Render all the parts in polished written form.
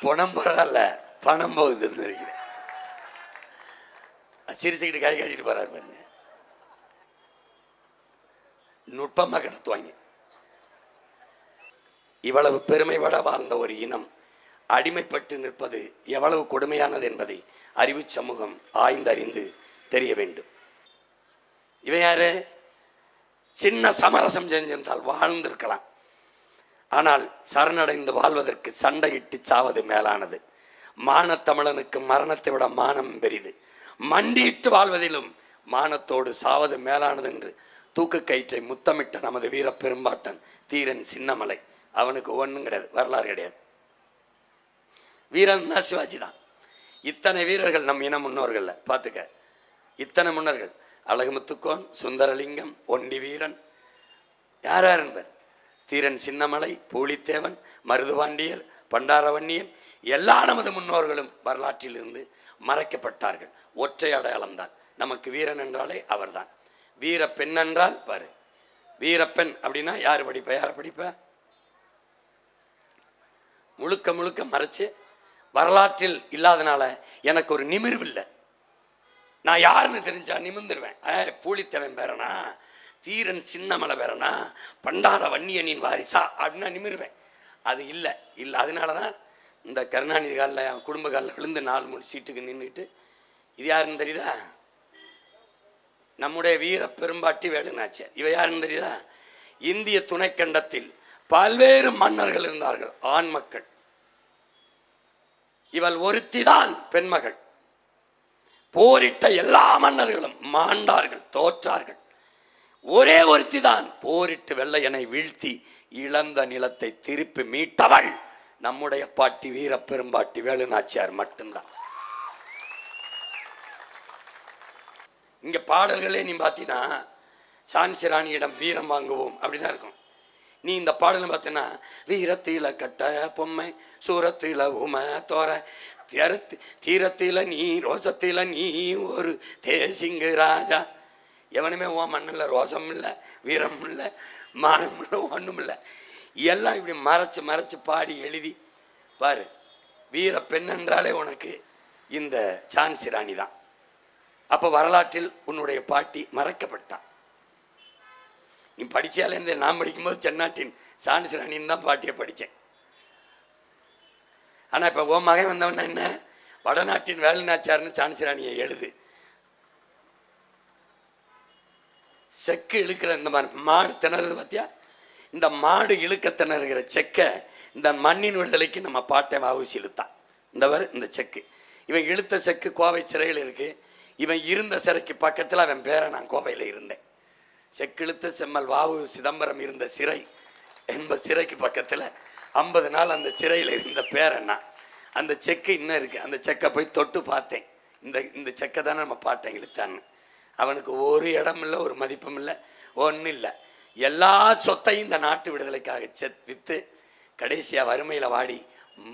பணம் பரவாயில்ல, பணம் போகுதுன்னு நினைக்கிறேன். சிரிச்சுக்கிட்டு கை காட்டிட்டு போறாரு பாருங்க. நுட்பமா கடத்துவாங்க. இவ்வளவு பெருமைப்பட வாழ்ந்த ஒரு இனம் அடிமைப்பட்டு நிற்பது எவ்வளவு கொடுமையானது என்பதை அறிவு சமூகம் ஆய்ந்தறிந்து தெரிய வேண்டும். இவன் யாரு? சின்ன சமரசம் செஞ்சிருந்தால் வாழ்ந்திருக்கலாம். ஆனால் சரணடைந்து வாழ்வதற்கு சண்டையிட்டு சாவது மேலானது. மானத்தமிழனுக்கு மரணத்தை விட மானம் பெரிது. மண்டியிட்டு வாழ்வதிலும் மானத்தோடு சாவது மேலானது என்று தூக்கு கயிற்றை முத்தமிட்ட நமது வீர பெரும்பாட்டன் தீரன் சின்னமலை. அவனுக்கு ஒன்றும் கிடையாது, வரலாறு கிடையாது. வீரன் தான் சிவாஜி தான். இத்தனை வீரர்கள் நம் இன முன்னோர்கள் பார்த்துக்க. இத்தனை முன்னர்கள்: அழகுமுத்துக்கோன், சுந்தரலிங்கம், ஒண்டி வீரன், யார் யார் என்பர், தீரன் சின்னமலை, பூலித்தேவன், மருதுபாண்டியர், பண்டாரவன்னியன், எல்லா நமது முன்னோர்களும் வரலாற்றில் இருந்து மறைக்கப்பட்டார்கள். ஒற்றை அடையாளம்தான் நமக்கு. வீரன் என்றாலே அவர்தான். வீர பெண் என்றால் பாரு, வீரப்பெண் அப்படின்னா யார் படிப்ப? யாரை படிப்ப? முழுக்க முழுக்க மறைச்சு வரலாற்றில் இல்லாதனால எனக்கு ஒரு நிமிர்வு இல்லை. நான் யாருன்னு தெரிஞ்சா நிமிர்ந்துருவேன். பூலித்தேவன் பேரனா, தீரன் சின்னமலை பேரனா, பண்டார வன்னியனின் வாரிசா அப்படின்னா நிமிர்வேன். அது இல்லை. அதனால தான் இந்த கருணாநிதி காலில் குடும்ப காலில் விழுந்து 4-3 சீட்டுக்கு நின்றுட்டு, இது யாருன்னு தெரியுதா? நம்முடைய வீர பெரும்பாட்டி வேலுநாச்சியார். இவ யாருன்னு தெரியுதா? இந்திய துணைக்கண்டத்தில் பல்வேறு மன்னர்கள் இருந்தார்கள், ஆண் மக்கள். இவள் ஒருத்திதான் பெண்மகள். போரிட்ட எல்லா மன்னர்களும் மாண்டார்கள், தோற்றார்கள். ஒரே ஒருத்தி தான் போரிட்டு வெள்ளையனை வீழ்த்தி இழந்த நிலத்தை திருப்பி மீட்டவள் நம்முடைய பாட்டி வீர பெரும்பாட்டி வேலுநாச்சியார் மட்டும்தான். இங்க பாடல்களே நீ பார்த்தீங்கன்னா சான்சி ராணியிடம் வீரம் வாங்குவோம் அப்படிதான் இருக்கும். நீ இந்த பாடலை பார்த்தீங்கன்னா வீரத்தில கட்ட பொம்மை, சூரத்தில உம தோற, தீரத்தில நீ ரோசத்தில நீ ஒரு தேசிங்கு ராஜா. எவனுமே ஓ மண்ணில் ரோசம் இல்லை, வீரம் இல்லை, மானம் இல்லை, ஒன்றும் இல்லை. எல்லாம் இப்படி மறைச்சு மறைச்சு பாடி எழுதி பாரு. வீர பெண் என்றாலே உனக்கு இந்த சான்சி ராணி தான். அப்போ வரலாற்றில் உன்னுடைய பாட்டி மறைக்கப்பட்டான். நீ படித்தாலேருந்து நான் படிக்கும்போது தென்னாட்டின் சான்சி ராணின்னு தான் பாட்டியை படித்தேன். ஆனால் இப்போ உன் மகன் வந்தவன்னா என்ன, வடநாட்டின் வேலுநாச்சியார்னு சான்சி ராணியை எழுது. செக்கு இழுக்கிற இந்த மாதிரி மாடு திணறது பார்த்தியா? இந்த மாடு இழுக்க திணறுகிற செக்கை இந்த மண்ணின் விடுதலைக்கு நம்ம பாட்டை வாவுசி இழுத்தான். இந்த செக்கு இவன் இழுத்த செக்கு கோவை சிறையில் இருக்கு. இவன் இருந்த சிறைக்கு பக்கத்தில் அவன் பேரை நான் கோவையில் இருந்தேன். செக்கிழுத்த செம்மல் வாவு சிதம்பரம் இருந்த சிறை என்பது சிறைக்கு பக்கத்தில் 50 நாள் அந்த சிறையில் இருந்த பேரன்னா. அந்த செக்கு இன்னும் இருக்கு. அந்த செக்கை போய் தொட்டு பார்த்தேன். இந்த செக்கை தானே நம்ம பாட்டை இழுத்தான்னு. அவனுக்கு ஒரு இடம் இல்லை, ஒரு மதிப்பும் இல்லை, ஒன்றும் இல்லை. எல்லா சொத்தையும் இந்த நாட்டு விடுதலைக்காக விற்று கடைசியாக வறுமையில் வாடி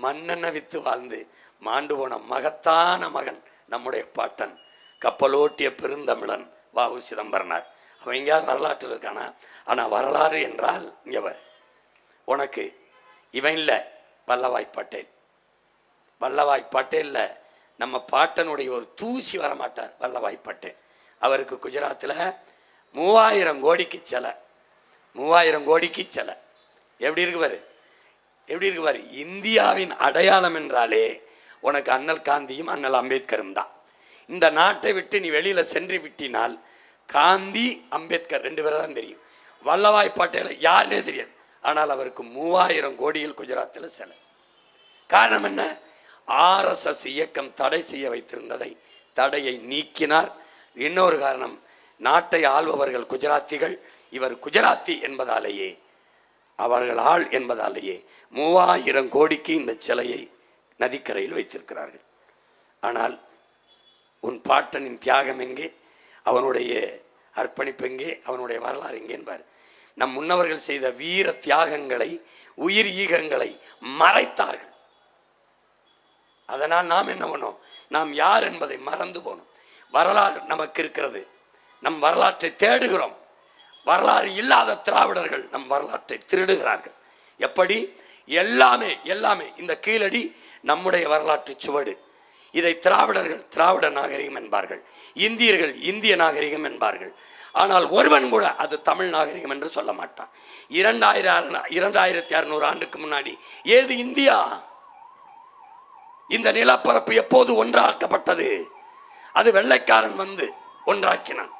மண்ணெண்ணை விற்று வாழ்ந்து மாண்டு போன மகத்தான மகன் நம்முடைய பாட்டன் கப்பலோட்டிய பெருந்தமிழன் வாவு சிதம்பரனார். அவன் எங்கேயாவது வரலாற்றில் இருக்கானா? ஆனால் வரலாறு என்றால் இங்கே உனக்கு இவன் இல்லை, வல்லபாய் பட்டேல். வல்லபாய் பட்டேலில் நம்ம பாட்டனுடைய ஒரு தூசி வரமாட்டார் வல்லபாய் பட்டேல். அவருக்கு குஜராத்தில் 3000 கோடிக்கு சிலை. 3000 கோடிக்கு சிலை. எப்படி இருக்கு பாரு, எப்படி இருக்கு பாரு. இந்தியாவின் அடையாளம் என்றாலே உனக்கு அண்ணல் காந்தியும் அண்ணல் அம்பேத்கரும் தான். இந்த நாட்டை விட்டு நீ வெளியில் சென்று விட்டினால் காந்தி அம்பேத்கர் 2 பேரை தான் தெரியும். வல்லபாய் பட்டேலை யாருன்னே தெரியாது. ஆனால் அவருக்கு 3000 கோடியில் குஜராத்தில் சிலை. காரணம் என்ன? RSS இயக்கம் தடை செய்ய வைத்திருந்ததை தடையை நீக்கினார். இன்னொரு காரணம், நாட்டை ஆள்பவர்கள் குஜராத்திகள். இவர் குஜராத்தி என்பதாலேயே, அவர்கள் ஆள் என்பதாலேயே 3000 கோடிக்கு இந்த சிலையை நதிக்கரையில் வைத்திருக்கிறார்கள். ஆனால் உன் பாட்டனின் தியாகம் எங்கே? அவனுடைய அர்ப்பணிப்பு எங்கே? அவனுடைய வரலாறு எங்கே என்பார். நம் முன்னவர்கள் செய்த வீர தியாகங்களை, உயிர் ஈகங்களை மறைத்தார்கள். அதனால் நாம் என்ன பண்ணோம்? நாம் யார் என்பதை மறந்து போனோம். வரலாறு நமக்கு இருக்கிறது, நம் வரலாற்றை தேடுகிறோம். வரலாறு இல்லாத திராவிடர்கள் நம் வரலாற்றை திருடுகிறார்கள். எப்படி? எல்லாமே எல்லாமே இந்த கீழடி நம்முடைய வரலாற்று சுவடு. இதை திராவிடர்கள் திராவிட நாகரிகம் என்பார்கள், இந்தியர்கள் இந்திய நாகரிகம் என்பார்கள். ஆனால் ஒருவன் கூட அது தமிழ் நாகரிகம் என்று சொல்ல மாட்டான். 2600 ஆண்டுக்கு முன்னாடி ஏது இந்தியா? இந்த நிலப்பரப்பு எப்போது ஒன்றாக்கப்பட்டது? அது வெள்ளைக்காரன் வந்து ஒன்றாக்கினான்.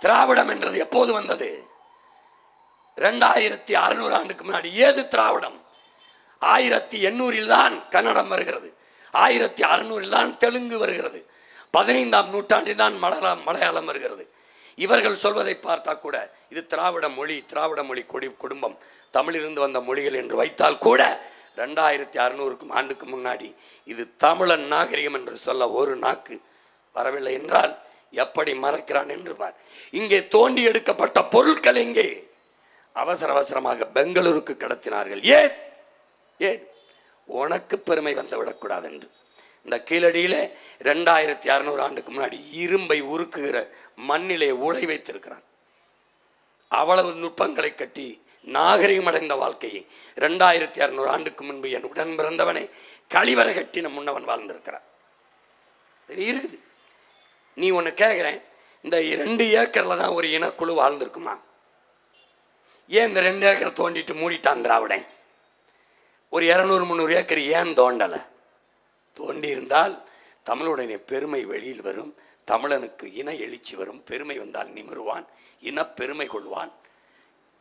திராவிடம் என்றது எப்போது வந்தது? 2600 ஆண்டுக்கு முன்னாடி. ஏது திராவிடம்? 1800 தான் கன்னடம் வருகிறது, 1600 தான் தெலுங்கு வருகிறது, 15ஆம் நூற்றாண்டில் தான் மலையாளம் வருகிறது. இவர்கள் சொல்வதை பார்த்தா கூட இது திராவிட மொழி, திராவிட மொழி குடும்பம், தமிழிலிருந்து வந்த மொழிகள் என்று வைத்தால் கூட 2600 ஆண்டுக்கு முன்னாடி இது தமிழன் நாகரிகம் என்று சொல்ல ஒரு நாக்கு வரவில்லை என்றால் எப்படி மறைக்கிறான் என்று பார். இங்கே தோண்டி எடுக்கப்பட்ட பொருட்கள் எங்கே? அவசர அவசரமாக பெங்களூருக்கு கடத்தினார்கள். ஏன்? ஏன்? உனக்கு பெருமை வந்து விடக்கூடாது என்று. இந்த கீழடியிலே 2600 ஆண்டுக்கு முன்னாடி இரும்பை உருக்குகிற மண்ணிலே உழை வைத்திருக்கிறான். அவ்வளவு நுட்பங்களை கட்டி நாகரிகம் அடைந்த வாழ்க்கையை 2600 ஆண்டுக்கு முன்பு என் உடன் பிறந்தவனை கழிவறை கட்டின முன்னவன் வாழ்ந்திருக்கிறான். இருக்குது. நீ ஒன்று கேட்குறேன், இந்த 2 ஏக்கரில் தான் ஒரு இனக்குழு வாழ்ந்திருக்குமா? ஏன் இந்த 2 ஏக்கரை தோண்டிட்டு மூடிட்டான் திராவிடன்? ஒரு 200-300 ஏக்கர் ஏன் தோண்டலை? தோண்டி இருந்தால் தமிழுடைய பெருமை வெளியில் வரும், தமிழனுக்கு இன எழுச்சி வரும். பெருமை வந்தால் நிமிருவான், இனப்பெருமை கொள்வான்,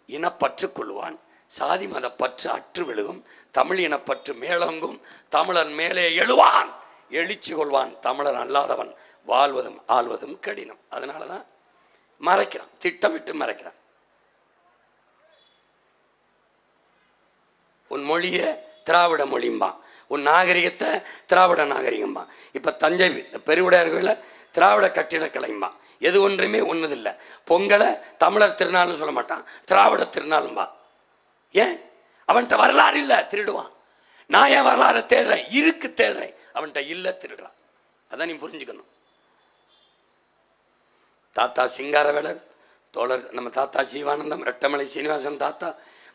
இனப்பற்று கொள்வான், சாதி மத பற்று அற்று விழுகும், தமிழ் இனப்பற்று மேலோங்கும், தமிழன் மேலே எழுவான், எழுச்சி கொள்வான். தமிழன் அல்லாதவன் வாழ்வதும் ஆள்வதும் கடினம். அதனால தான் மறைக்கிறான், திட்டமிட்டு மறைக்கிறான். உன் மொழியை திராவிட மொழிம்பான், உன் நாகரிகத்தை திராவிட நாகரிகம்பான். இப்போ தஞ்சை பெருவுடையார் கோயில திராவிட கட்டிடக்கலைம்பான். எது ஒன்றுமே ஒன்றுதில்லை. பொங்கலை தமிழர் திருநாள்னு சொல்ல மாட்டான், திராவிட திருநாளும்பா. ஏன்? அவன்கிட்ட வரலாறு இல்லை, திருடுவான். நான் ஏன் வரலாறு தேடுறேன்? இருக்கு தேடுறேன், அவன்கிட்ட இல்லை, திருடுறான். அதான் நீ புரிஞ்சுக்கணும். தாத்தா சிங்காரவேலர், தோழர் நம்ம தாத்தா ஜீவானந்தம், ரெட்டமலை சீனிவாசன் தாத்தா,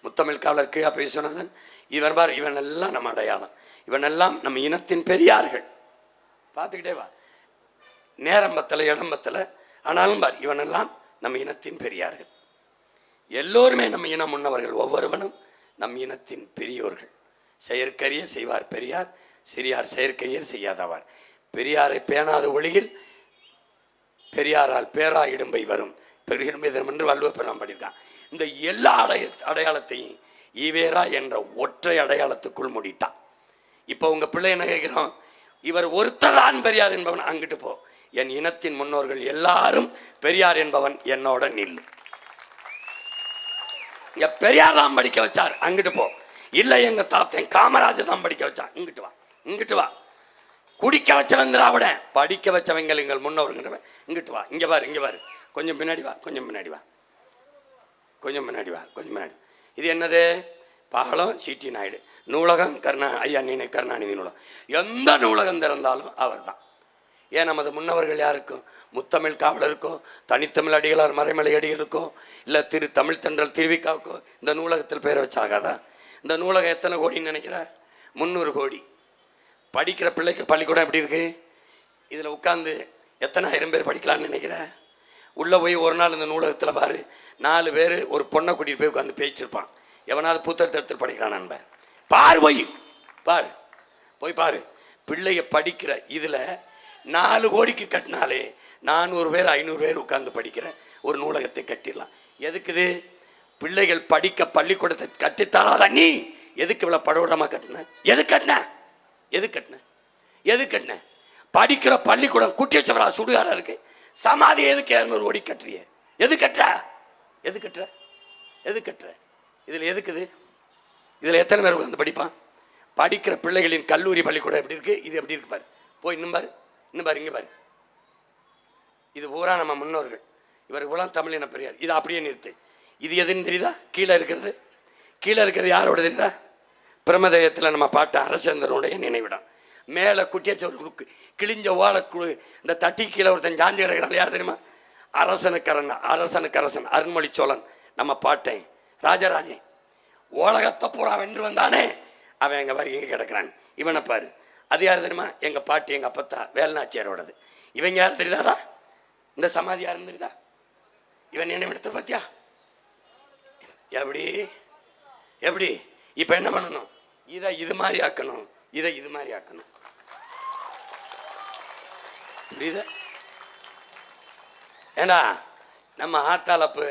முத்தமிழ் காவலர் கே. விஸ்வநாதன், இவன் பார், இவன் எல்லாம் நம்ம அடையாளம், இவனெல்லாம் நம்ம இனத்தின் பெரியார்கள். பார்த்துக்கிட்டே வா, நேரம் பத்தலை இடம் பத்தலை, ஆனாலும் பார், இவனெல்லாம் நம்ம இனத்தின் பெரியார்கள். எல்லோருமே நம்ம இனம் முன்னவர்கள், ஒவ்வொருவனும் நம் இனத்தின் பெரியோர்கள். செயற்கரிய செய்வார் பெரியார், சிறியார் செயற்கையர் செய்யாதவார். பெரியாரை பேணாத ஒளியில் பெரியாரால் பேரா இடும்பை வரும், பெருகிடும்பை தரும் என்று வள்ளுவ பெருமான் படியிருக்கான். இந்த எல்லா அடையாளத்தையும் ஈவேரா என்ற ஒற்றை அடையாளத்துக்குள் மூடிட்டான். இப்போ உங்கள் பிள்ளை என்ன கேட்குறோம்? இவர் ஒருத்தரான் பெரியார் என்பவன், அங்கிட்டு போ. என் இனத்தின் முன்னோர்கள் எல்லாரும் பெரியார் என்பவன் என்னோட நில். பெரியார் தான் படிக்க வச்சார், அங்கிட்டு போ. இல்லை எங்க தாத்தன் காமராஜர் தான் படிக்க வச்சான், இங்கிட்டு வா, இங்கிட்டு வா. குடிக்க வச்சவன் திராவிட, படிக்க வச்சவங்க எங்கள் முன்னோர்கள், இங்கிட்டு வா. இங்கே பாரு, இங்கே பாரு, கொஞ்சம் பின்னாடி வா, கொஞ்சம் பின்னாடி வா, கொஞ்சம் முன்னாடி வா, கொஞ்சம் முன்னாடி. இது என்னது? பாலம் சிடி நாயுடு நூலகம், ஐயா கருணாநிதி நூலகம். எந்த நூலகம் திறந்தாலும் அவர் தான். ஏன் நமது முன்னவர்கள் யாருக்கும், முத்தமிழ் காவலருக்கோ, தனித்தமிழ் அடிகளார் மறைமலை அடிகளுக்கோ, இல்லை தமிழ் தென்றல் திருவிக்காவுக்கோ இந்த நூலகத்தில் பேர் வச்சாகாதா? இந்த நூலகம் எத்தனை கோடின்னு நினைக்கிற? 300 கோடி. படிக்கிற பிள்ளைக்கு பள்ளிக்கூடம் எப்படி இருக்கு? இதில் உட்காந்து எத்தனை ஆயிரம் பேர் படிக்கலான்னு நினைக்கிற? உள்ளே போய் ஒரு நாள் இந்த நூலகத்தில் பாரு, 4 பேர் ஒரு பொண்ணை கூட்டிகிட்டு போய் உட்காந்து பேச்சிருப்பான். எவனாவது புத்தகத்தை எடுத்து படிக்கிறான் நண்பர்? பாரு, போய் பாரு, போய் பாரு. பிள்ளைய படிக்கிற இதில் 4 கோடிக்கு கட்டினாலே 400 பேர் 500 பேர் உட்கார்ந்து படிக்கிற ஒரு நூலகத்தை கட்டிடலாம். எதுக்குது? பிள்ளைகள் படிக்க பள்ளிக்கூடத்தை கட்டித்தராதா நீ? எதுக்கு இவ்வளோ படவிடமாக கட்டின? எது கட்டின? எது கட்டின? எது கட்டின? படிக்கிற பள்ளிக்கூடம் குட்டி வச்சவரா சுடுகாடாக இருக்கு. சமாதி எதுக்கு 200 கோடி கட்டுறிய? எது கட்டுற? எது கட்டுற? எது கட்டுற? இதில் எதுக்குது? இதில் எத்தனை பேர் உட்காந்து படிப்பான்? படிக்கிற பிள்ளைகளின் கல்லூரி பள்ளிக்கூடம் எப்படி இருக்கு? இது எப்படி இருக்கு பாரு. போய் இன்னும் பாரு, இன்னும் பாரு, இங்கே பாரு. இது பூரா நம்ம முன்னோர்கள், இவர்களெல்லாம் தமிழின பெரியார். இது அப்படியே நிறுத்து. இது எதுன்னு தெரியுதா? கீழே இருக்கிறது, கீழே இருக்கிறது யாரோட தெரியுதா? பிரமதயத்தில் நம்ம பாட்ட அரசேந்திரனுடைய நினைவிடம். மேலே குட்டியாச்ச ஒரு கிழிஞ்ச ஓலை குழு, இந்த தட்டி கீழே ஒருத்தன் ஜாஞ்சி கிடக்கிறான், யார் தெரியுமா? அரசனுக்கரசன் அருண்மொழி சோழன் நம்ம பாட்டேன் ராஜராஜன் உலகத்தை பூரா வென்று வந்தானே, அவன் எங்க பாரு எங்க கிடக்குறான். இவனை பாரு, அது யார் தெரியுமா? எங்க பாட்டி எங்க அப்பத்தா வேலுநாச்சியாரோடது. இவங்க யார் தெரியுதாடா? இந்த சமாதி யாருன்னு தெரியுதா? இவன் நினைவிடத்தை பத்தியா? எப்படி எப்படி இப்ப என்ன பண்ணணும்? இதை இது மாதிரி ஆக்கணும், இதை இது மாதிரி ஆக்கணும். புரியுதா? ஏண்டா நம்ம ஆத்தாளப்பு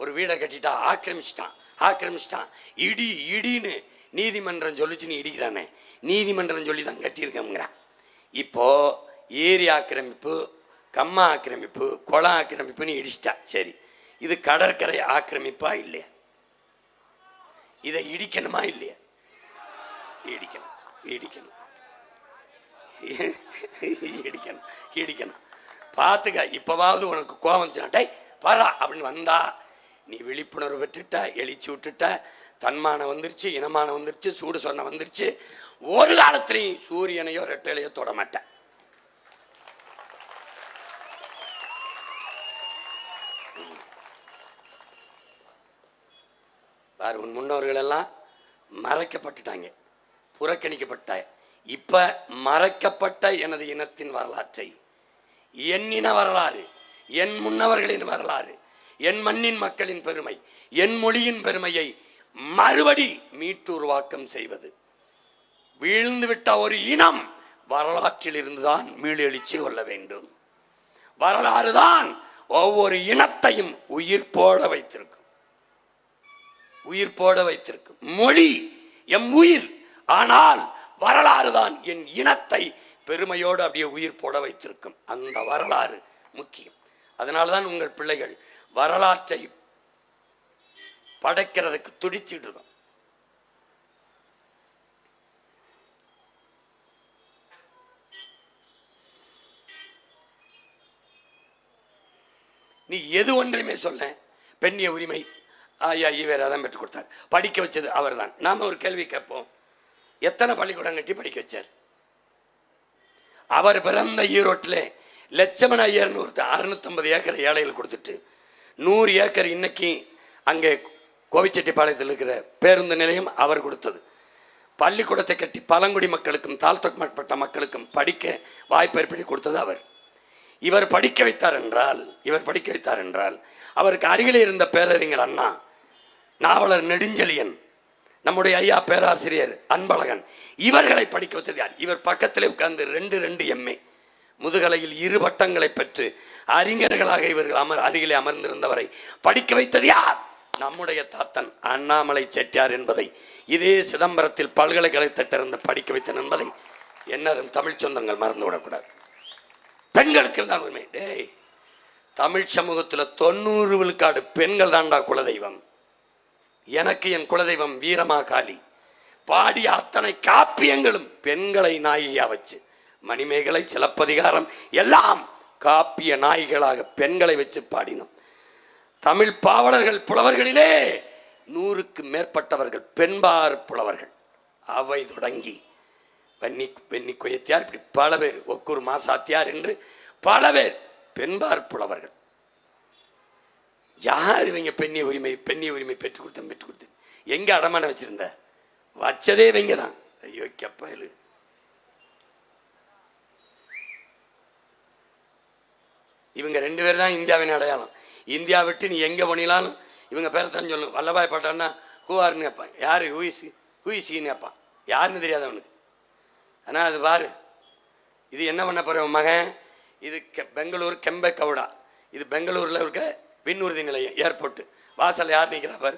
ஒரு வீடை கட்டிட்டா ஆக்கிரமிச்சிட்டான் இடின்னு நீதிமன்றம் சொல்லிச்சு, நீ இடிக்கிறானே, நீதிமன்றம் சொல்லி தான் கட்டியிருக்கோங்கிறான். இப்போ ஏரி ஆக்கிரமிப்பு, கம்மா ஆக்கிரமிப்பு, குளம் ஆக்கிரமிப்புன்னு இடிச்சிட்டா. சரி, இது கடற்கரை ஆக்கிரமிப்பா இல்லையா? இதை இடிக்கணுமா இல்லையா? இடிக்கணும் இடிக்கணும் இடிக்கணும் இடிக்கணும். பார்த்துக்க, இப்போவாவது உனக்கு கோபம் டை பாரா அப்படின்னு வந்தா நீ விழிப்புணர்வு பெற்றுட்ட, எழுச்சி விட்டுட்ட, தன்மானம் வந்துருச்சு, இனமானம் வந்துருச்சு, சூடு சொன்ன வந்துருச்சு. ஒரு காலத்திலையும் சூரியனையோ ரெட்டையிலையோ தொட மாட்டேன். பாரு, உன் முன்னோர்கள் எல்லாம் மறைக்கப்பட்டுட்டாங்க, புறக்கணிக்கப்பட்டாங்க. இப்ப மறைக்கப்பட்ட எனது இனத்தின் வரலாற்றை, என் இன வரலாறு, என் முன்னவர்களின் வரலாறு, என் மண்ணின் மக்களின் பெருமை, என் மொழியின் பெருமையை மறுபடி மீட்டுருவாக்கம் செய்வது. வீழ்ந்துவிட்ட ஒரு இனம் வரலாற்றில் இருந்துதான் மீளெழுச்சி கொள்ள வேண்டும். வரலாறு தான் ஒவ்வொரு இனத்தையும் உயிர்ப்போட வைத்திருக்கும். மொழி எம் உயிர், ஆனால் வரலாறு தான் என் இனத்தை பெருமையோடு அப்படியே உயிர் போட வைத்திருக்கும். அந்த வரலாறு முக்கியம். அதனால்தான் உங்கள் பிள்ளைகள் வரலாற்றை படைக்கிறதுக்கு துடிச்சிட்டு இருக்கும். நீ எது ஒன்றையுமே சொல்ல, பெண்ணிய உரிமை ஐயா ஈவேரா தான் பெற்றுக் கொடுத்தார், படிக்க வச்சது அவர் தான். நாம ஒரு கேள்வி கேட்போம், எத்தனை பள்ளிக்கூடம் கட்டி படிக்க வச்சார்? அவர் பிறந்த ஈரோட்டில் லட்சமண ஐயர்னு ஒருத்தர் 650 ஏக்கர் ஏழைகள் கொடுத்துட்டு 100 ஏக்கர் இன்னைக்கு அங்கே கோவிச்செட்டிப்பாளையத்தில் இருக்கிற பேருந்து நிலையம் அவர் கொடுத்தது. பள்ளிக்கூடத்தை கட்டி பழங்குடி மக்களுக்கும் தாழ்த்தப்பட்ட மக்களுக்கும் படிக்க வாய்ப்பு ஏற்படுத்தி கொடுத்தது அவர். இவர் படிக்க வைத்தார் என்றால் அவருக்கு அருகிலே இருந்த பேரறிஞர் அண்ணா, நாவலர் நெடுஞ்செழியன், நம்முடைய ஐயா பேராசிரியர் அன்பழகன், இவர்களை படிக்க வைத்தது யார்? இவர் பக்கத்திலே உட்கார்ந்து 2 MA முதுகலையில் 2 பட்டங்களை பெற்று அறிஞர்களாக இவர்கள் அருகிலே அமர்ந்திருந்தவரை படிக்க வைத்தது யார்? நம்முடைய தாத்தன் அண்ணாமலை செட்டியார் என்பதை, இதே சிதம்பரத்தில் பல்கலைக்கழகத்தை திறந்து படிக்க வைத்தன் என்பதை என்னரும் தமிழ் சொந்தங்கள் மறந்து விடக்கூடாது. பெண்களுக்கு இருந்தால் உண்மை. டேய், தமிழ் சமூகத்தில் 90 விழுக்காடு பெண்கள் தாண்டா குலதெய்வம். எனக்கு என் குலதெய்வம் வீரமா காளி. பாடிய அத்தனை காப்பியங்களும் பெண்களை நாயகியா வச்சு, மணிமேகலை, சிலப்பதிகாரம் எல்லாம் காப்பிய நாய்களாக பெண்களை வச்சு பாடினோம். தமிழ் பாவலர்கள் புலவர்களிலே 100க்கு மேற்பட்டவர்கள் பெண்பார் புலவர்கள். அவை தொடங்கி வெண்ணி கொய்யத்தியார், இப்படி பல பேர், ஒக்கூர் மாசாத்தியார் என்று பல பேர் பெண்பார் புலவர்கள். யார் இவங்க பெண்ணிய உரிமை பெற்றுக் கொடுத்தேன்? எங்க அடமான வச்சிருந்த? வச்சதே இவங்க தான். ஐயோ கப்பல். இவங்க 2 பேர் தான் இந்தியாவின் அடையாளம். இந்தியா விட்டு நீ எங்க போனாலும் இவங்க பேரை தான் சொல்லணும். வல்லபாய் பட்டான்னா ஹூஆர்னு கேட்பான். யாரு ஹூஇசின்னு கேட்பான். யாருன்னு தெரியாது அவனுக்கு. ஆனால் அது பாரு, இது என்ன பண்ண போற மகன்? இது பெங்களூர் கெம்பே கவுடா. இது பெங்களூரில் இருக்க விண்ணூர்தி நிலையம் ஏர்போர்ட்டு வாசல் யார் நிற்கிறா பாரு?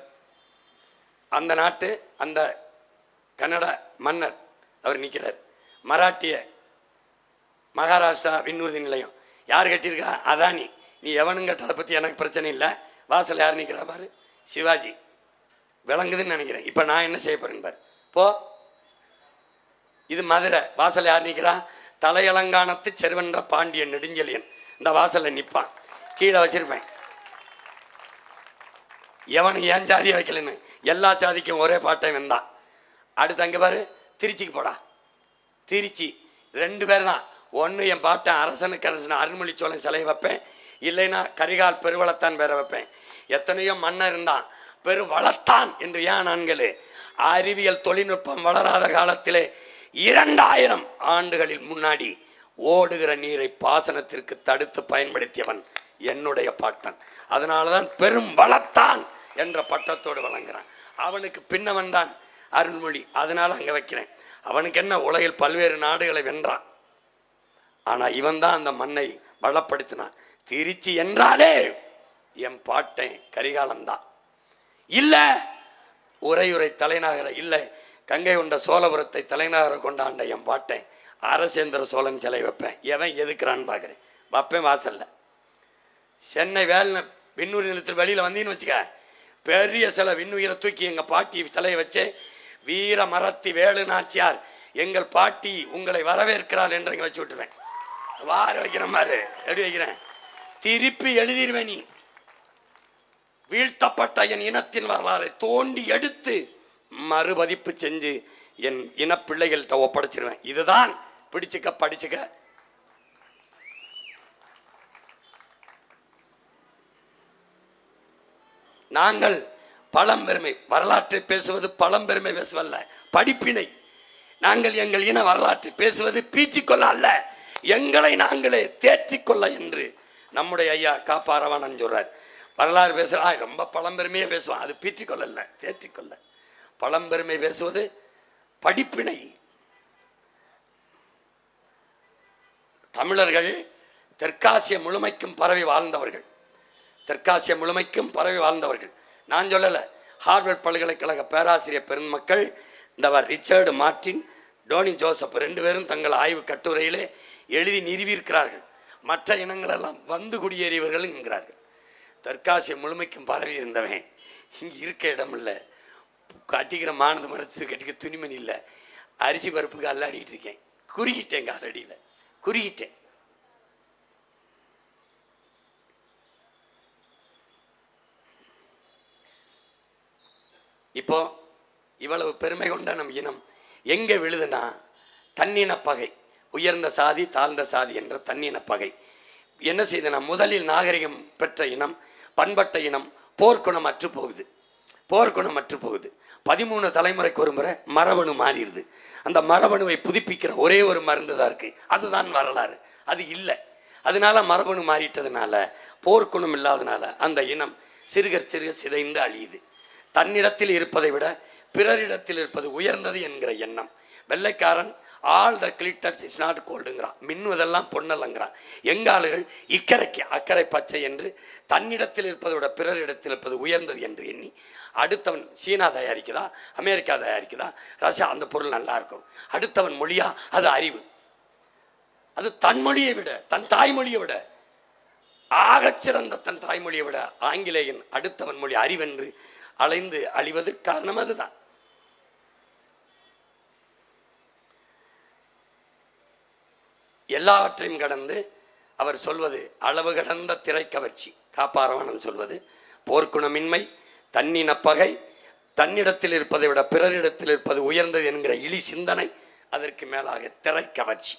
அந்த நாட்டு அந்த கன்னட மன்னர் அவர் நிற்கிறார். மராட்டிய மகாராஷ்டிரா விண்ணூர்தி நிலையம் யார் கட்டியிருக்கா? அதானி. நீ எவனும் கட்டதை பற்றி எனக்கு பிரச்சனை இல்லை. வாசல் யார் நிற்கிறா பாரு? சிவாஜி. விளங்குதுன்னு நினைக்கிறேன். இப்போ நான் என்ன செய்ய போறேன் பாரு. போ. இது மதுரை. வாசல் யார் நிற்கிறா? தலையலங்கானத்து செருவென்ற பாண்டியன் நெடுஞ்செழியன். இந்த வாசலில் நிற்பான். கீழே வச்சிருப்பேன். எவனு ஏன் ஜாதியை வைக்கலன்னு எல்லா ஜாதிக்கும் ஒரே பாட்டை வந்தான். அடுத்து அங்கே பாரு, திருச்சிக்கு போடா. திருச்சி 2 பேர் தான். ஒன்று என் பாட்டன் அரசனுக்கு அரசன் அருண்மொழி சோழன் சிலையை வைப்பேன். இல்லைன்னா கரிகால் பெருவளத்தான் பேர வைப்பேன். எத்தனையோ மன்னர் இருந்தான், பெருவளத்தான் என்று ஏன் நான்களே? அறிவியல் தொழில்நுட்பம் வளராத காலத்திலே 2000 ஆண்டுகளில் முன்னாடி ஓடுகிற நீரை பாசனத்திற்கு தடுத்து பயன்படுத்தியவன் என்னுடைய பாட்டன். அதனாலதான் பெரும் வளத்தான் என்ற பட்டத்தோடு வழங்குறான். அவனுக்கு பின்னவன் தான் அருள்மொழி. அதனால அங்க வைக்கிறேன். அவனுக்கு என்ன, உலகில் பல்வேறு நாடுகளை வென்றான். ஆனா இவன் தான் அந்த மண்ணை வளப்படுத்தினான். திருச்சி என்றாலே என் பாட்டேன் கரிகாலன்தான். இல்ல உரையுரை தலைநகர, இல்லை கங்கை கொண்ட சோழபுரத்தை தலைநகர கொண்டாண்ட என் பாட்டேன் அரசேந்திர சோழன் சிலை வைப்பேன். எவன் எதுக்குறான்னு பார்க்குறேன். வைப்பேன் வாசல்ல. சென்னை வேலை விண்ணுயிர் நிலத்தில் வெளியில் வந்தீன்னு வச்சுக்க, பெரிய சிலை விண்ணுயிரை தூக்கி எங்கள் பாட்டி சிலையை வச்சு, வீர மரத்தி வேலு நாச்சியார் எங்கள் பாட்டி உங்களை வரவேற்கிறார் என்று இங்கே வச்சு விட்டுருவேன். வார வைக்கிற மாதிரி எப்படி வைக்கிறேன், திருப்பி எழுதிடுவேன். நீ வீழ்த்தப்பட்ட என் இனத்தின் வரலாறை தோண்டி எடுத்து மறுபதிப்பு செஞ்சு என் இனப்பிள்ளைகள்கிட்ட ஒப்படைச்சிருவேன். இதுதான் பிடிச்சுக்க படிச்சுக்க. நாங்கள் பழம்பெருமை வரலாற்றை பேசுவது பழம்பெருமை பேசுவல்ல, படிப்பினை. நாங்கள் எங்கள் இன வரலாற்றை பேசுவது பீற்றிக்கொள்ள அல்ல, எங்களை நாங்களே தேற்றிக்கொள்ள என்று நம்முடைய ஐயா காப்பாரவானன் சொல்றார். வரலாறு பேசுறா ரொம்ப பழம்பெருமையே பேசுவான், அது பீற்றிக்கொள்ள இல்லை, தேற்றிக்கொள்ள. பழம்பெருமை பேசுவது படிப்பினை. தமிழர்கள் தெற்காசிய முழுமைக்கும் பரவி வாழ்ந்தவர்கள், தெற்காசிய முழுமைக்கும் பரவி வாழ்ந்தவர்கள். நான் சொல்லலை, ஹார்வர்ட் பல்கலைக்கழக பேராசிரியர் பெருமக்கள் இந்த ரிச்சர்டு மார்டின், டோனி ஜோசப் 2 பேரும் தங்கள் ஆய்வு கட்டுரையிலே எழுதி நிறுவியிருக்கிறார்கள். மற்ற இனங்களெல்லாம் வந்து குடியேறியவர்கள் என்கிறார்கள். தெற்காசிய முழுமைக்கும் பரவி இருந்தவன் இங்கே இருக்க இடம் இல்லை, கட்டிக்கிற மானது மரத்து கட்டிக்க துணிமணி இல்லை, அரிசி பருப்புக்கு அல்லாடிட்டு இருக்கேன், குறுகிட்டேன், காலடியில் குறுகிட்டேன். இப்போ இவ்வளவு பெருமை கொண்ட நம் இனம் எங்கே விழுதுன்னா, தன்னின பகை, உயர்ந்த சாதி தாழ்ந்த சாதி என்ற தன்னின பகை என்ன செய்தனா, முதலில் நாகரிகம் பெற்ற இனம், பண்பட்ட இனம் போர்க்குணம் அற்று போகுது. போர்க்குணம் அற்று போகுது. 13 தலைமுறைக்கு ஒரு முறை மரபணு மாறிடுது. அந்த மரபணுவை புதுப்பிக்கிற ஒரே ஒரு மருந்து தான் இருக்கு, அதுதான் வரலாறு. அது இல்லை. அதனால மரபணு மாறிட்டதுனால, போர்க்குணம் இல்லாதனால அந்த இனம் சிறுக சிறுக சிதைந்து அழியுது. தன்னிடத்தில் இருப்பதை விட பிறரிடத்தில் இருப்பது உயர்ந்தது என்கிற எண்ணம். வெள்ளைக்காரன் all the glitters is not கோல்டுங்கிறான், மின்னுவதெல்லாம் பொன்னலங்கிறான். எங்காளுகள் இக்கரைக்கு அக்கறை பச்சை என்று தன்னிடத்தில் இருப்பதை விட பிறரிடத்தில் இருப்பது உயர்ந்தது என்று எண்ணி, அடுத்தவன் சீனா தயாரிக்குதா, அமெரிக்கா தயாரிக்குதா, ரஷ்யா, அந்த பொருள் நல்லா இருக்கும், அடுத்தவன் மொழியா, அது அறிவு. அது தன் மொழியை விட, தன் தாய்மொழியை விட, ஆகச்சிறந்த தன் தாய்மொழியை விட ஆங்கிலேயன் அடுத்தவன் மொழி அறிவென்று அலைந்து அழிவது காரணம் அதுதான். எல்லாவற்றையும் கடந்து அவர் சொல்வது அளவு கடந்த திரைக்கவர்ச்சி. காப்பாரவாணன் சொல்வது போர்க்குணமின்மை, தன்னின பகை, தன்னிடத்தில் இருப்பதை விட பிறரிடத்தில் இருப்பது உயர்ந்தது என்கிற இழி சிந்தனை, அதற்கு மேலாக திரைக்கவர்ச்சி.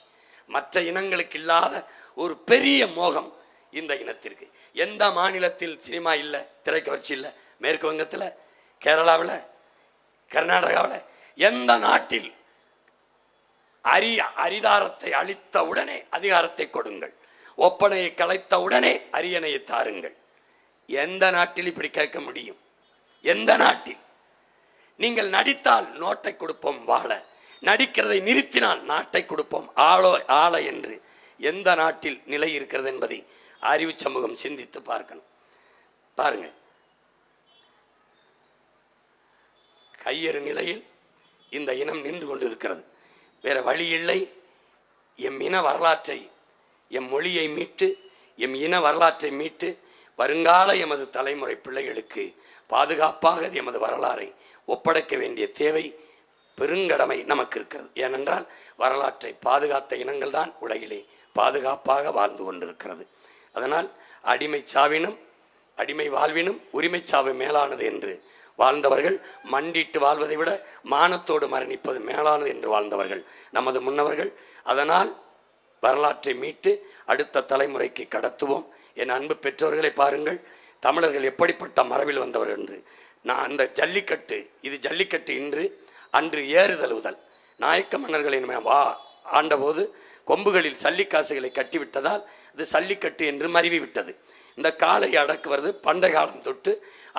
மற்ற இனங்களுக்கு இல்லாத ஒரு பெரிய மோகம் இந்த இனத்திற்கு. எந்த மாநிலத்தில் சினிமா இல்லை, திரைக்கவர்ச்சி இல்லை? மேற்கு வங்கத்தில், கேரளாவில், கர்நாடகாவில், எந்த நாட்டில் அரிதாரத்தை அளித்த உடனே அதிகாரத்தை கொடுங்கள், ஒப்பனையை கலைத்த உடனே அரியணையை தாருங்கள். எந்த நாட்டில் இப்படி கேட்க முடியும்? எந்த நாட்டில்? நீங்கள் நடித்தால் நோட்டை கொடுப்போம் வாழ, நடிக்கிறதை நிறுத்தினால் நாட்டை கொடுப்போம் ஆள என்று எந்த நாட்டில் நிலை இருக்கிறது என்பதை அறிவு சமூகம் சிந்தித்து பார்க்கணும். பாருங்க, கையறு நிலையில் இந்த இனம் நின்று கொண்டு இருக்கிறது. வேற வழி இல்லை. எம் இன வரலாற்றை, எம் மொழியை மீட்டு, எம் இன வரலாற்றை மீட்டு வருங்கால எமது தலைமுறை பிள்ளைகளுக்கு பாதுகாப்பாக எமது வரலாறை ஒப்படைக்க வேண்டிய தேவை, பெருங்கடமை நமக்கு இருக்கிறது. ஏனென்றால் வரலாற்றை பாதுகாத்த இனங்கள் தான் உலகிலே பாதுகாப்பாக வாழ்ந்து கொண்டிருக்கிறது. அதனால் அடிமை சாவினும் அடிமை வாழ்வினும் உரிமை சாவு மேலானது என்று வாழ்ந்தவர்கள், மண்டிட்டு வாழ்வதை விட மானத்தோடு மரணிப்பது மேலானது என்று வாழ்ந்தவர்கள் நமது முன்னவர்கள். அதனால் வரலாற்றை மீட்டு அடுத்த தலைமுறைக்கு கடத்துவோம். என் அன்பு பெற்றோர்களை பாருங்கள், தமிழர்கள் எப்படிப்பட்ட மரபில் வந்தவர் என்று. நான் அந்த ஜல்லிக்கட்டு, இது ஜல்லிக்கட்டு இன்று, அன்று ஏறுதழுவுதல். நாயக்க மன்னர்களின் ஆண்டபோது கொம்புகளில் சல்லிக்காசுகளை கட்டிவிட்டதால் அது சல்லிக்கட்டு என்று மருவி விட்டது. இந்த காலை அடக்குவது பண்டை காலம் தொட்டு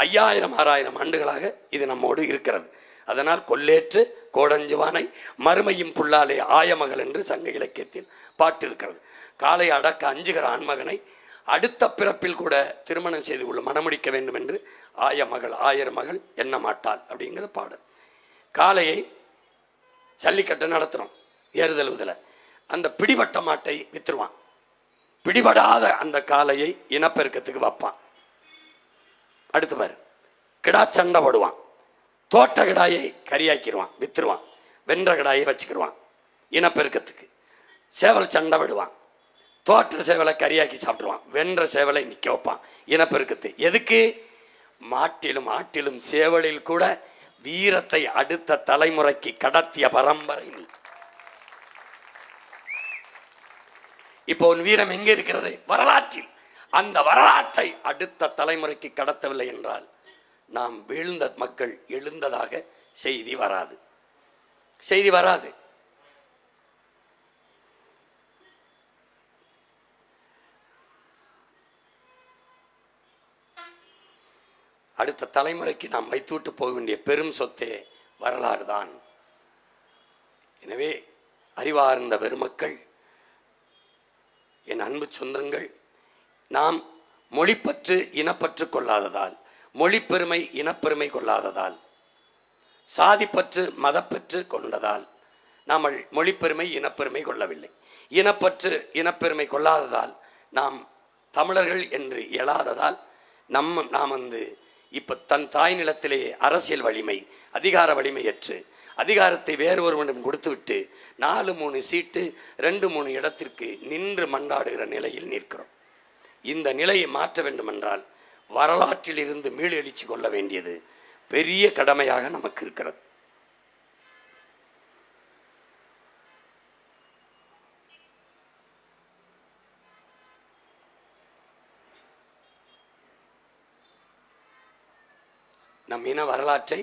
5000 6000 ஆண்டுகளாக இது நம்மோடு இருக்கிறது. அதனால் கொல்லேற்று கோடஞ்சுவானை மறுமையும் புல்லாலே ஆயமகள் என்று சங்க இலக்கியத்தில் பாட்டு இருக்கிறது. காலை அடக்க அஞ்சுகிற ஆண்மகனை அடுத்த பிறப்பில் கூட திருமணம் செய்து கொள்ள மணமுடிக்க வேண்டும் என்று ஆயமகள் 1000 மகள் எண்ண மாட்டாள் அப்படிங்கிற பாடல். காளையை ஜல்லிக்கட்டை நடத்துகிறோம் ஏறுதழுவுதல. அந்த பிடிபட்ட மாட்டை வித்துருவான். பிடிபடாத அந்த காளையை இனப்பெருக்கத்துக்கு வைப்பான். அடுத்து பாரு, கிடா சண்டை போடுவான். தோட்ட கிடாயை கரியாக்கிடுவான், வித்துருவான். வென்ற கிடாயை வச்சுக்கிடுவான் இனப்பெருக்கத்துக்கு. சேவல் சண்டை விடுவான். தோற்ற சேவலை கரியாக்கி சாப்பிடுவான். வென்ற சேவலை நிற்க வைப்பான் இனப்பெருக்கத்து. எதுக்கு? மாட்டிலும் ஆட்டிலும் சேவலில் கூட வீரத்தை அடுத்த தலைமுறைக்கு கடத்திய பரம்பரை நீ. இப்போ உன் வீரம் எங்கே இருக்கிறது? வரலாற்றில். அந்த வரலாற்றை அடுத்த தலைமுறைக்கு கடத்தவில்லை என்றால் நாம் வீழ்ந்த மக்கள் எழுந்ததாக செய்தி வராது. செய்தி வராது. அடுத்த தலைமுறைக்கு நாம் வைத்துவிட்டு போக வேண்டிய பெரும் சொத்தே வரலாறு தான். எனவே அறிவார்ந்த பெருமக்கள், என் அன்பு சொந்தங்கள், நாம் மொழிப்பற்று இனப்பற்று கொள்ளாததால், மொழிப்பெருமை இனப்பெருமை கொள்ளாததால், சாதிப்பற்று மதப்பற்று கொண்டதால் நாம் மொழிப்பெருமை இனப்பெருமை கொள்ளவில்லை. இனப்பற்று இனப்பெருமை கொள்ளாததால் நாம் தமிழர்கள் என்று எழாததால் நாம் இப்போ தன் தாய் நிலத்திலேயே அரசியல் வலிமை அதிகார வலிமையற்று அதிகாரத்தை வேறு ஒருவனிடம் கொடுத்துவிட்டு 4-3 சீட்டு 2-3 இடத்திற்கு நின்று மன்றாடுகிற நிலையில் நிற்கிறோம். இந்த நிலையை மாற்ற வேண்டுமென்றால் வரலாற்றில் இருந்து மீளெழுச்சி கொள்ள வேண்டியது பெரிய கடமையாக நமக்கு இருக்கிறது. நம் இன வரலாற்றை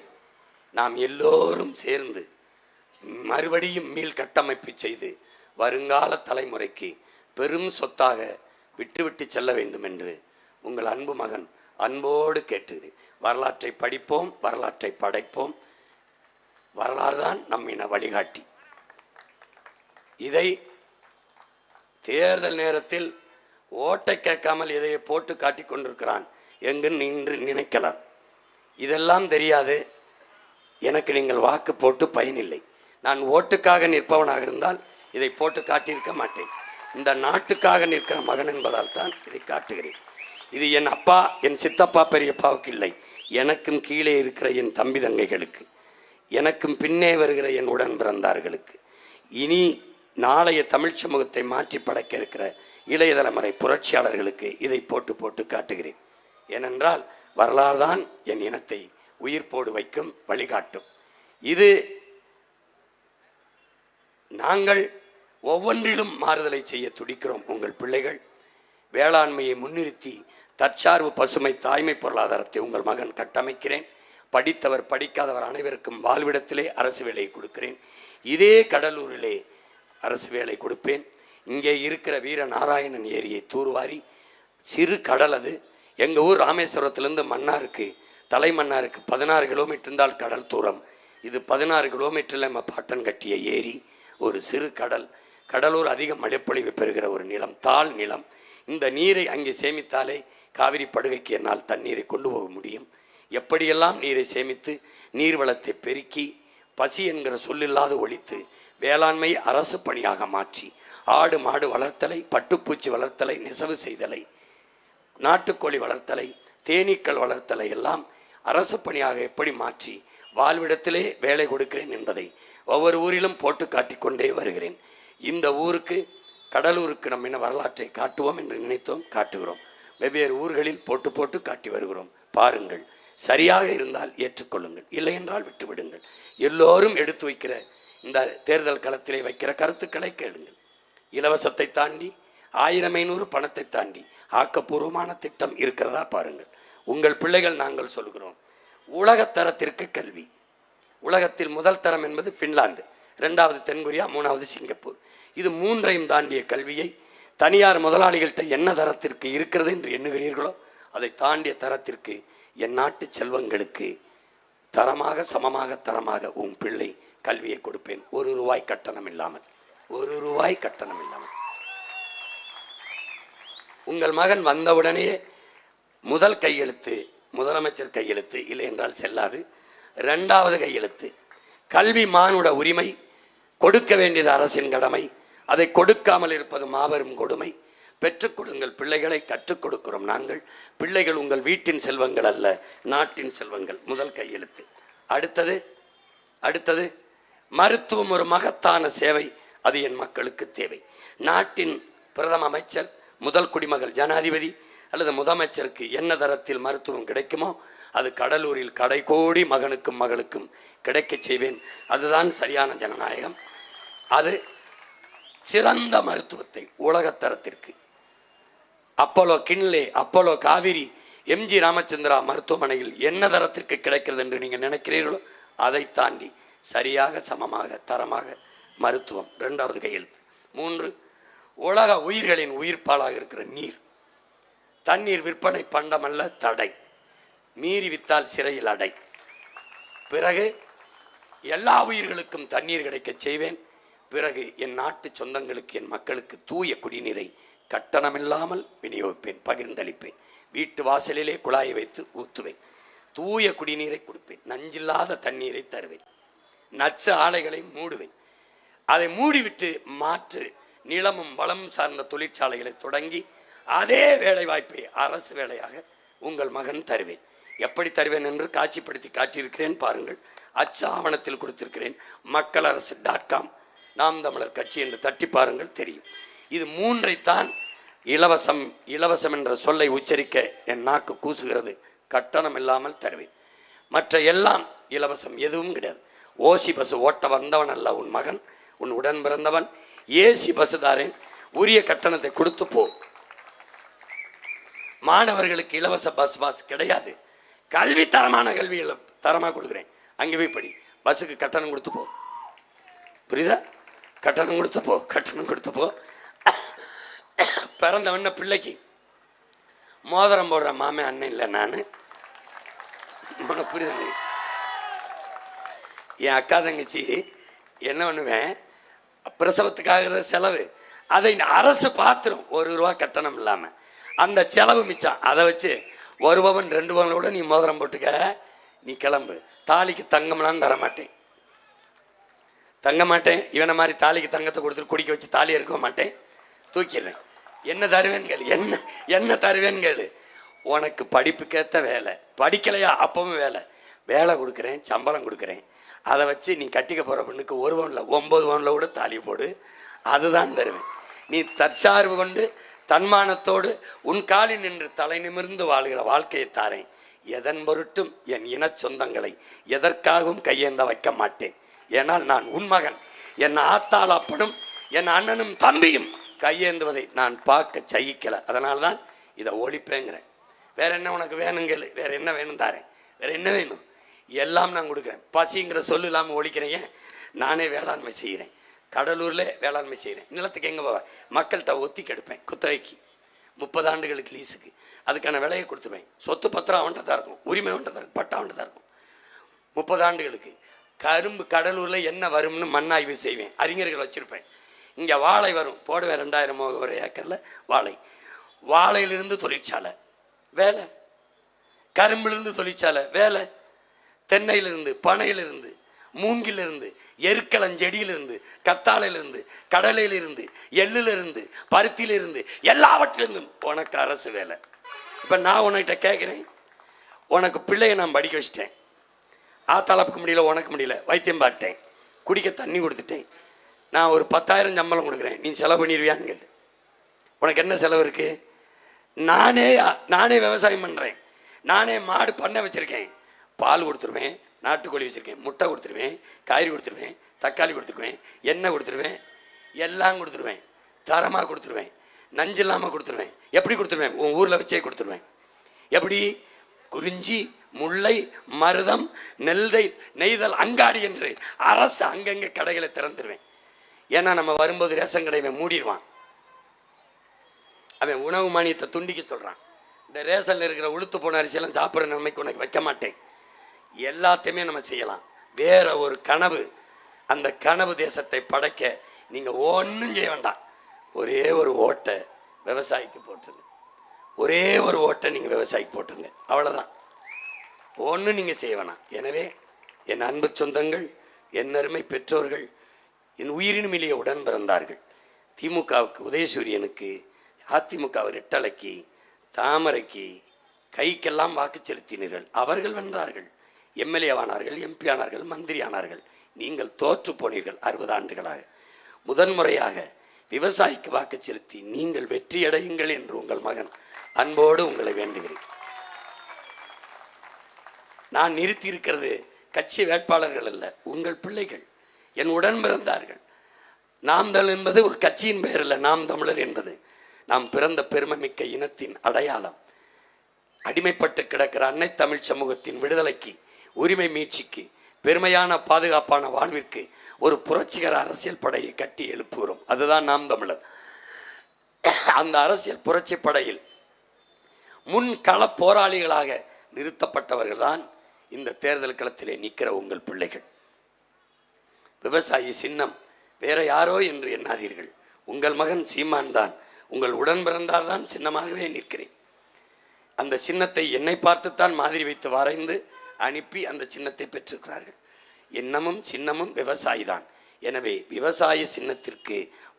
நாம் எல்லோரும் சேர்ந்து மறுபடியும் மீள் கட்டமைப்பு செய்து வருங்கால தலைமுறைக்கு பெரும் சொத்தாக விட்டுவிட்டு செல்ல வேண்டும் என்று உங்கள் அன்பு மகன் அன்போடு கேட்டுகிறேன். வரலாற்றை படிப்போம், வரலாற்றை படைப்போம். வரலாறு தான் நம் இன வழிகாட்டி. இதை தேர்தல் நேரத்தில் ஓட்டை கேட்காமல் இதையை போட்டு காட்டி கொண்டிருக்கிறான் எங்கு நின்று நினைக்கலாம். இதெல்லாம் தெரியாது. எனக்கு நீங்கள் வாக்கு போட்டு பயனில்லை. நான் ஓட்டுக்காக நிற்பவனாக இருந்தால் இதை போட்டு காட்டியிருக்க மாட்டேன். இந்த நாட்டுக்காக நிற்கிற மகன் என்பதால் தான் இதை காட்டுகிறேன். இது என் அப்பா, என் சித்தப்பா, பெரியப்பாவுக்கு இல்லை, எனக்கும் கீழே இருக்கிற என் தம்பி தங்கைகளுக்கு, எனக்கும் பின்னே வருகிற என் உடன் பிறந்தார்களுக்கு, இனி நாளைய தமிழ் சமூகத்தை மாற்றி படைக்க இருக்கிற இளைய தலைமுறை புரட்சியாளர்களுக்கு இதை போட்டு போட்டு காட்டுகிறேன். ஏனென்றால் வரலாறு தான் என் இனத்தை உயிர்ப்போடு வைக்கும், வழிகாட்டும். இது நாங்கள் ஒவ்வொன்றிலும் மாறுதலை செய்ய துடிக்கிறோம். உங்கள் பிள்ளைகள் வேளாண்மையை முன்னிறுத்தி தற்சார்பு பசுமை தாய்மை பொருளாதாரத்தை உங்கள் மகன் கட்டமைக்கிறேன். படித்தவர் படிக்காதவர் அனைவருக்கும் வாழ்விடத்திலே அரசு வேலையை கொடுக்கிறேன். இதே கடலூரிலே அரசு வேலை கொடுப்பேன். இங்கே இருக்கிற வீரநாராயணன் ஏரியை தூர்வாரி சிறு கடல் அது. எங்கள் ஊர் ராமேஸ்வரத்திலேருந்து மன்னாருக்கு, தலைமன்னாருக்கு 16 கிலோமீட்டர் இருந்தால் கடல் தூரம். இது 16 கிலோமீட்டரில் நம்ம பாட்டன் கட்டிய ஏரி, ஒரு சிறு கடல். கடலூர் அதிக மழைப்பொழிவு பெறுகிற ஒரு நிலம், தாழ் நிலம். இந்த நீரை அங்கே சேமித்தாலே காவிரி படுகைக்கு என்னால் தண்ணீரை கொண்டு போக முடியும். எப்படியெல்லாம் நீரை சேமித்து நீர்வளத்தை பெருக்கி பசி என்கிற சொல்லில்லாது ஒழித்து வேளாண்மை அரசு பணியாக மாற்றி ஆடு மாடு வளர்த்தலை, பட்டுப்பூச்சி வளர்த்தலை, நெசவு செய்தலை, நாட்டுக்கோழி வளர்த்தலை, தேனீக்கள் வளர்த்தலை எல்லாம் அரசு பணியாக எப்படி மாற்றி வாழ்விடத்திலே வேலை கொடுக்கிறேன் என்பதை ஒவ்வொரு ஊரிலும் போட்டு காட்டிக்கொண்டே வருகிறேன். இந்த ஊருக்கு, கடலூருக்கு நம்ம என்ன வரலாற்றை காட்டுவோம் என்று நினைத்தோம், காட்டுகிறோம். வெவ்வேறு ஊர்களில் போட்டு போட்டு காட்டி வருகிறோம். பாருங்கள், சரியாக இருந்தால் ஏற்றுக்கொள்ளுங்கள், இல்லை என்றால் விட்டுவிடுங்கள். எல்லோரும் எடுத்து வைக்கிற இந்த தேர்தல் களத்திலே வைக்கிற கருத்துக்களை கேளுங்கள். இலவசத்தை தாண்டி 1500 பணத்தை தாண்டி ஆக்கப்பூர்வமான திட்டம் இருக்கிறதா பாருங்கள். உங்கள் பிள்ளைகள் நாங்கள் சொல்கிறோம். உலகத்தரத்திற்கு கல்வி. உலகத்தில் முதல் தரம் என்பது பின்லாந்து, 2வது தென்கொரியா, 3வது சிங்கப்பூர். இது 3ஐயும் தாண்டிய கல்வியை தனியார் முதலாளிகள்கிட்ட என்ன தரத்திற்கு இருக்கிறது என்று எண்ணுகிறீர்களோ அதை தாண்டிய தரத்திற்கு என் நாட்டு செல்வங்களுக்கு தரமாக சமமாக தரமாக உன் பிள்ளை கல்வியை கொடுப்பேன். 1 ரூபாய் கட்டணம் இல்லாமல். 1 ரூபாய் கட்டணம் இல்லாமல். உங்கள் மகன் வந்தவுடனே முதல் கையெழுத்து முதலமைச்சர் கையெழுத்து, இல்லை என்றால் செல்லாது. 2வது கையெழுத்து கல்வி மானுட உரிமை, கொடுக்க வேண்டியது அரசின் கடமை, அதை கொடுக்காமல் இருப்பது மாபெரும் கொடுமை. பெற்றுக் கொடுங்கள் பிள்ளைகளை, கற்றுக் கொடுக்கிறோம் நாங்கள். பிள்ளைகள் உங்கள் வீட்டின் செல்வங்கள் அல்ல, நாட்டின் செல்வங்கள். முதல் கையெழுத்து. அடுத்தது மருத்துவம் ஒரு மகத்தான சேவை, அது என் மக்களுக்கு தேவை. நாட்டின் பிரதம அமைச்சர், முதல் குடிமகள் ஜனாதிபதி அல்லது முதலமைச்சருக்கு என்ன தரத்தில் மருத்துவம் கிடைக்குமோ அது கடலூரில் கடைகோடி மகனுக்கும் மகளுக்கும் கிடைக்க செய்வேன். அதுதான் சரியான ஜனநாயகம். அது சிறந்த மருத்துவத்தை உலகத்தரத்திற்கு அப்போலோ கின்லே, அப்போலோ காவிரி, எம்ஜி ராமச்சந்திரா மருத்துவமனையில் என்ன தரத்திற்கு கிடைக்கிறது என்று நீங்கள் நினைக்கிறீர்களோ அதை தாண்டி சரியாக சமமாக தரமாக மருத்துவம். 2வது கையெழுத்து. 3 உலக உயிர்களின் உயிர்ப்பாலாக இருக்கிற நீர். தண்ணீர் விற்பனை பண்டமல்ல, தடை. மீறி வித்தால் சிறையில் அடை. பிறகு எல்லா உயிர்களுக்கும் தண்ணீர் கிடைக்க செய்வேன். பிறகு என் நாட்டு சொந்தங்களுக்கு, என் மக்களுக்கு தூய குடிநீரை கட்டணமில்லாமல் விநியோகிப்பேன், பகிர்ந்தளிப்பேன். வீட்டு வாசலிலே குழாயை வைத்து ஊற்றுவேன். தூய குடிநீரை கொடுப்பேன். நஞ்சில்லாத தண்ணீரை தருவேன். நச்சு ஆலைகளை மூடுவேன். அதை மூடிவிட்டு மாற்று நிலமும் வளமும் சார்ந்த தொழிற்சாலைகளை தொடங்கி அதே வேலை வாய்ப்பை அரசு வேலையாக உங்கள் மகன் தருவேன். எப்படி தருவேன் என்று காட்சிப்படுத்தி காட்டியிருக்கிறேன், பாருங்கள். அச்சு ஆவணத்தில் கொடுத்திருக்கிறேன். மக்களரசு.com, நாம் தமிழர் கட்சி என்று தட்டி பாருங்கள், தெரியும். இது 3ஐத்தான் இலவசம். இலவசம் என்ற சொல்லை உச்சரிக்க என் நாக்கு கூசுகிறது. கட்டணம் இல்லாமல் தருவேன். மற்ற எல்லாம் இலவசம், எதுவும் கிடையாது. ஓசி பஸ் ஓட்ட வந்தவன் அல்ல உன் மகன், உன் உடன் பிறந்தவன். ஏசி பஸ் தாரேன், உரிய கட்டணத்தை கொடுத்து போ. மாணவர்களுக்கு இலவச பஸ் பாஸ் கிடையாது. கல்வி தரமான கல்வி தரமாக கொடுக்குறேன். அங்கே போய் படி. பஸ்ஸுக்கு கட்டணம் கொடுத்து போ. புரியுதா? கட்டணம் கொடுத்து போ. பிறந்தவன பிள்ளைக்கு மோதிரம் போடுற மாமே அண்ணன் இல்லை நான். புரியுது? என் அக்கா தங்கச்சி என்ன பண்ணுவேன், பிரசவத்துக்காக செலவு, அதை அரசு பார்த்துரும். 1 ரூபா கட்டணம் இல்லாமல். அந்த செலவு மிச்சம். அதை வச்சு 1 பவன் 2 பவனோட நீ மோதிரம் போட்டுக்க, நீ கிளம்பு. தாலிக்கு தங்கம்லாம் தரமாட்டேன், தங்க மாட்டேன். இவனை மாதிரி தாலிக்கு தங்கத்தை கொடுத்துட்டு குடிக்க வச்சு தாலி இருக்க மாட்டேன், தூக்கிடுறேன். என்ன தருவேன்கள், என்ன தருவேன்கள்? உனக்கு படிப்புக்கேற்ற வேலை. படிக்கலையா? அப்பவும் வேலை கொடுக்குறேன், சம்பளம் கொடுக்குறேன். அதை வச்சு நீ கட்டிக்க போகிற பெண்ணுக்கு 1 பவனில் 9 பவனில் கூட தாலி போடு, அதுதான் தருவேன். நீ தற்சார்பு கொண்டு தன்மானத்தோடு உன் காலில் நின்று தலை நிமிர்ந்து வாழ்கிற வாழ்க்கையை தாரேன். எதன் பொருட்டும் என் இன சொந்தங்களை எதற்காகவும் கையேந்த வைக்க மாட்டேன். ஏனால் நான் உன் மகன். என் ஆத்தாள் அப்பனும் என் அண்ணனும் தம்பியும் கையேந்துவதை நான் பார்க்க சகிக்கலை. அதனால தான் இதை ஒழிப்பேங்கிறேன். வேற என்ன உனக்கு வேணுங்கள்? வேற என்ன வேணும் தாரேன். வேற என்ன வேணும்? எல்லாம் நான் கொடுக்குறேன். பசிங்கிற சொல்லு இல்லாமல் ஒழிக்கிறேன். நானே வேளாண்மை செய்கிறேன். கடலூரில் வேளாண்மை செய்கிறேன். நிலத்துக்கு எங்கே போவேன்? மக்கள்கிட்ட ஒத்திக்கு எடுப்பேன், குத்தகைக்கு 30 ஆண்டுகளுக்கு லீஸுக்கு. அதுக்கான விலையை கொடுத்துருவேன். சொத்து பத்திரம் அவன்கிட்ட தான் இருக்கும், உரிமை அவன்கிட்ட தான் இருக்கும், பட்டா அவன்கிட்ட தான் இருக்கும். 30 ஆண்டுகளுக்கு. கரும்பு கடலூரில் என்ன வரும்னு மண்ணாய்வு செய்வேன். அறிஞர்கள் வச்சுருப்பேன். இங்கே வாழை வரும், போடுவேன். 2000 ஒரு ஏக்கரில் வாழை. வாழையிலிருந்து தொழிற்சாலை வேலை, கரும்பிலிருந்து தொழிற்சாலை வேலை, தென்னையிலிருந்து, பனையிலிருந்து, மூங்கிலிருந்து, எருக்களஞ்செடியிலிருந்து, கத்தாழையிலிருந்து, கடலையிலிருந்து, எள்ளிலிருந்து, பருத்தியிலிருந்து, எல்லாவற்றிலிருந்தும் உனக்கு அரசு வேலை. இப்போ நான் உன்கிட்ட கேட்குறேன், உனக்கு பிள்ளையை நான் படிக்க வச்சிட்டேன். ஆத்தாளப்புக்கு முடியல, உனக்கு முடியல, வைத்தியம் பார்த்தேன், குடிக்க தண்ணி கொடுத்துட்டேன். நான் ஒரு 10,000 சம்பளம் கொடுக்குறேன், நீ செலவு பண்ணிடுவியான்னு கேட்டு. உனக்கு என்ன செலவு இருக்குது? நானே விவசாயம் பண்ணுறேன். நானே மாடு பண்ணை வச்சுருக்கேன். பால் கொடுத்துருவேன், நாட்டுக்கோழி வச்சுருக்கேன், முட்டை கொடுத்துருவேன், காய்கறி கொடுத்துருவேன், தக்காளி கொடுத்துருவேன், எண்ணெய் கொடுத்துருவேன், எல்லாம் கொடுத்துருவேன், தரமாக கொடுத்துருவேன். நஞ்சு இல்லாமல் கொடுத்துருவேன். எப்படி கொடுத்துருவேன்? உன் ஊரில் வச்சே கொடுத்துருவேன். எப்படி? குறிஞ்சி, முல்லை, மருதம், நெய்தல், அங்காடி என்று அரசு அங்கங்கே கடைகளை திறந்துருவேன். ஏன்னா நம்ம வரும்போது ரேஷன் கடையை மூடிடுவான். அவன் உணவு மானியத்தை துண்டிக்க சொல்கிறான். இந்த ரேஷனில் இருக்கிற உளுத்து போன அரிசியெல்லாம் சாப்பிட்ற நன்மைக்கு உனக்கு வைக்க மாட்டேன். எல்லாத்தையுமே நம்ம செய்யலாம். வேற ஒரு கனவு, அந்த கனவு தேசத்தை படைக்க நீங்கள் ஒன்றும் செய்ய வேண்டாம். ஒரே ஒரு ஓட்டை விவசாயிக்கு போட்டுருங்க. ஒரே ஒரு ஓட்டை நீங்கள் விவசாயிக்கு போட்டுருங்க. அவ்வளோதான். ஒன்றும் நீங்கள் செய்ய வேணாம். எனவே என் அன்பு சொந்தங்கள், என் அருமை பெற்றோர்கள், என் உயிரினும் இளைய உடன் பிறந்தார்கள். திமுகவுக்கு உதயசூரியனுக்கு, அதிமுக ரெட்டலைக்கு, தாமரைக்கு, கைக்கெல்லாம் வாக்கு செலுத்தினீர்கள். அவர்கள் வென்றார்கள். எம்எல்ஏ ஆனார்கள், எம்பி ஆனார்கள், மந்திரி ஆனார்கள். நீங்கள் தோற்று போனீர்கள். 60 ஆண்டுகளாக முதன்முறையாக விவசாயிக்கு வாக்கு செலுத்தி நீங்கள் வெற்றியடையுங்கள் என்று உங்கள் மகன் அன்போடு உங்களை வேண்டுகிறேன். நான் நிறுத்தி இருக்கிறது கட்சி வேட்பாளர்கள் அல்ல, உங்கள் பிள்ளைகள், என் உடன் பிறந்தார்கள். நாம் தமிழ் என்பது ஒரு கட்சியின் பெயர் அல்ல. நாம் தமிழர் என்பது நாம் பிறந்த பெருமைமிக்க இனத்தின் அடையாளம். அடிமைப்பட்டு கிடக்கிற அன்னை தமிழ் சமூகத்தின் விடுதலைக்கு, உரிமை மீட்சிக்கு, பெருமையான பாதுகாப்பான வாழ்விற்கு ஒரு புரட்சிகர அரசியல் படையை கட்டி எழுப்புகிறோம். அதுதான் நாம் தமிழர். அந்த அரசியல் புரட்சி படையில் முன் கள போராளிகளாக நிறுத்தப்பட்டவர்கள் தான் இந்த தேர்தல் களத்திலே நிற்கிற உங்கள் பிள்ளைகள். விவசாயி சின்னம் வேற யாரோ என்று எண்ணாதீர்கள். உங்கள் மகன் சீமான் தான், உங்கள் உடன் பிறந்தார் தான் சின்னமாகவே நிற்கிறேன். அந்த சின்னத்தை என்னை பார்த்துத்தான் மாதிரி வைத்து வரைந்து அனுப்பி அந்த சின்னத்தை பெற்றிருக்கிறார்கள். எண்ணமும் சின்னமும் விவசாயி தான். எனவே விவசாய சின்னத்திற்கு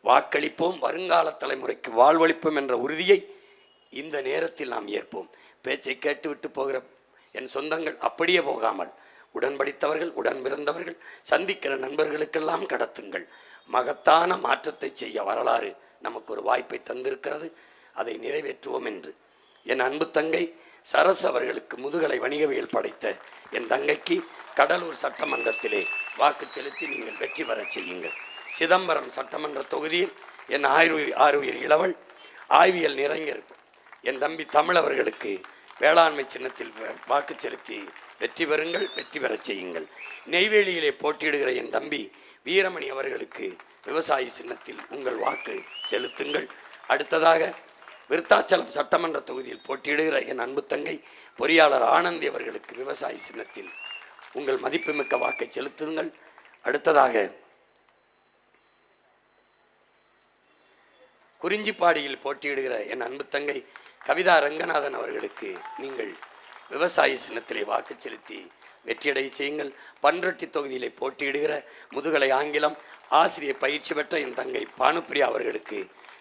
வாக்களிப்போம், வருங்கால தலைமுறைக்கு வாழ்வளிப்போம் என்ற உறுதியை இந்த நேரத்தில் நாம் ஏற்போம். பேச்சை கேட்டுவிட்டு போகிற என் சொந்தங்கள் அப்படியே போகாமல், உடன் படித்தவர்கள், உடன் பிறந்தவர்கள், சந்திக்கிற நண்பர்களுக்கெல்லாம் கடத்துங்கள். மகத்தான மாற்றத்தை செய்ய வரலாறு நமக்கு ஒரு வாய்ப்பை தந்திருக்கிறது. அதை நிறைவேற்றுவோம் என்று என் அன்பு தங்கை சரஸ் அவர்களுக்கு முதுகலை வணிகவியல் படைத்த என் தங்கைக்கு கடலூர் சட்டமன்றத்திலே வாக்கு செலுத்தி நீங்கள் வெற்றி பெற செய்யுங்கள். சிதம்பரம் சட்டமன்ற தொகுதியில் என் ஆறுயிர் இளவல் ஆய்வியல் நிறைஞர் என் தம்பி தமிழ் அவர்களுக்கு வேளாண்மை சின்னத்தில் வாக்கு செலுத்தி வெற்றி பெறுங்கள், வெற்றி பெற செய்யுங்கள். நெய்வேலியிலே போட்டியிடுகிற என் தம்பி வீரமணி அவர்களுக்கு விவசாயி சின்னத்தில் உங்கள் வாக்கு செலுத்துங்கள். அடுத்ததாக விருத்தாச்சலம் சட்டமன்ற தொகுதியில் போட்டியிடுகிற என் அன்பு தங்கை பொறியாளர் ஆனந்தி அவர்களுக்கு விவசாயி சின்னத்தில் உங்கள் மதிப்புமிக்க வாக்கை செலுத்துங்கள். அடுத்ததாக குறிஞ்சிப்பாடியில் போட்டியிடுகிற என் அன்பு தங்கை கவிதா ரங்கநாதன் அவர்களுக்கு நீங்கள் விவசாயி சின்னத்திலே வாக்கு செலுத்தி வெற்றியடைய செய்யுங்கள். பன்ரொட்டி தொகுதியிலே போட்டியிடுகிற முதுகலை ஆங்கிலம் ஆசிரியர் பயிற்சி பெற்ற என் தங்கை பானுப்பிரியா அவர்களுக்கு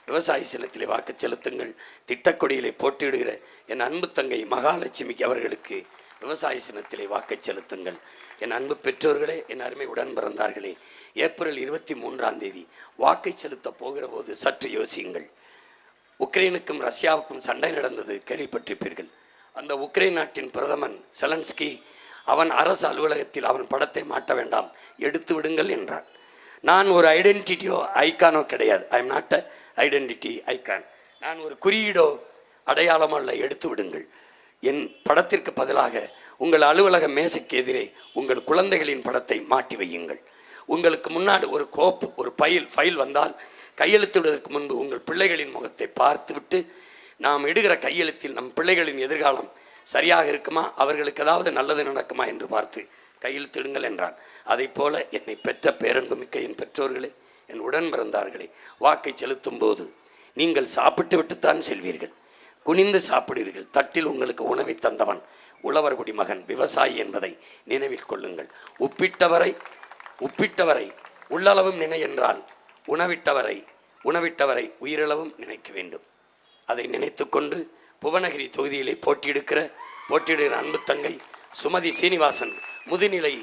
விவசாயி சின்னத்திலே வாக்கு செலுத்துங்கள். திட்டக்கொடியிலே போட்டியிடுகிற என் அன்பு தங்கை மகாலட்சுமிக்கு அவர்களுக்கு விவசாயி சின்னத்திலே வாக்கை செலுத்துங்கள். என் அன்பு பெற்றோர்களே, என் அருமை உடன் பிறந்தார்களே, ஏப்ரல் 23 வாக்கை செலுத்த போகிற போது சற்று யோசியுங்கள். உக்ரைனுக்கும் ரஷ்யாவுக்கும் சண்டை நடந்தது, கேள்விப்பட்டிருப்பீர்கள். அந்த உக்ரைன் நாட்டின் பிரதமன் செலன்ஸ்கி அவன் அரசு அலுவலகத்தில் அவன் படத்தை மாட்ட வேண்டாம், எடுத்து விடுங்கள் என்றான். நான் ஒரு ஐடென்டிட்டியோ ஐக்கானோ கிடையாது. I am not a identity icon. நான் ஒரு குறியீடோ அடையாளமோ அல்ல, எடுத்து விடுங்கள். என் படத்திற்கு பதிலாக உங்கள் அலுவலக மேசைக்கு எதிரே உங்கள் குழந்தைகளின் படத்தை மாட்டி வையுங்கள். உங்களுக்கு முன்னாடி ஒரு கோப்பு, ஒரு ஃபைல் வந்தால் கையெழுத்திடுவதற்கு முன்பு உங்கள் பிள்ளைகளின் முகத்தை பார்த்துவிட்டு, நாம் இடுகிற கையெழுத்தில் நம் பிள்ளைகளின் எதிர்காலம் சரியாக இருக்குமா, அவர்களுக்கு ஏதாவது நல்லது நடக்குமா என்று பார்த்து கையெழுத்திடுங்கள் என்றான். அதை போல என்னை பெற்ற பேரன்பு மிக்க என் பெற்றோர்களே, என் உடன் பிறந்தார்களே, வாக்கை செலுத்தும் போது நீங்கள் சாப்பிட்டு விட்டுத்தான் செல்வீர்கள். குனிந்து சாப்பிடுவீர்கள். தட்டில் உங்களுக்கு உணவை தந்தவன் உழவர் குடிமகன், விவசாயி என்பதை நினைவில் கொள்ளுங்கள். உப்பிட்டவரை உள்ளளவும் நினை என்றால் உணவிட்டவரை உயிரளவும் நினைக்க வேண்டும். அதை நினைத்து கொண்டு புவனகிரி தொகுதியிலே போட்டியிடுகிற அன்பு தங்கை சுமதி சீனிவாசன் முதுநிலை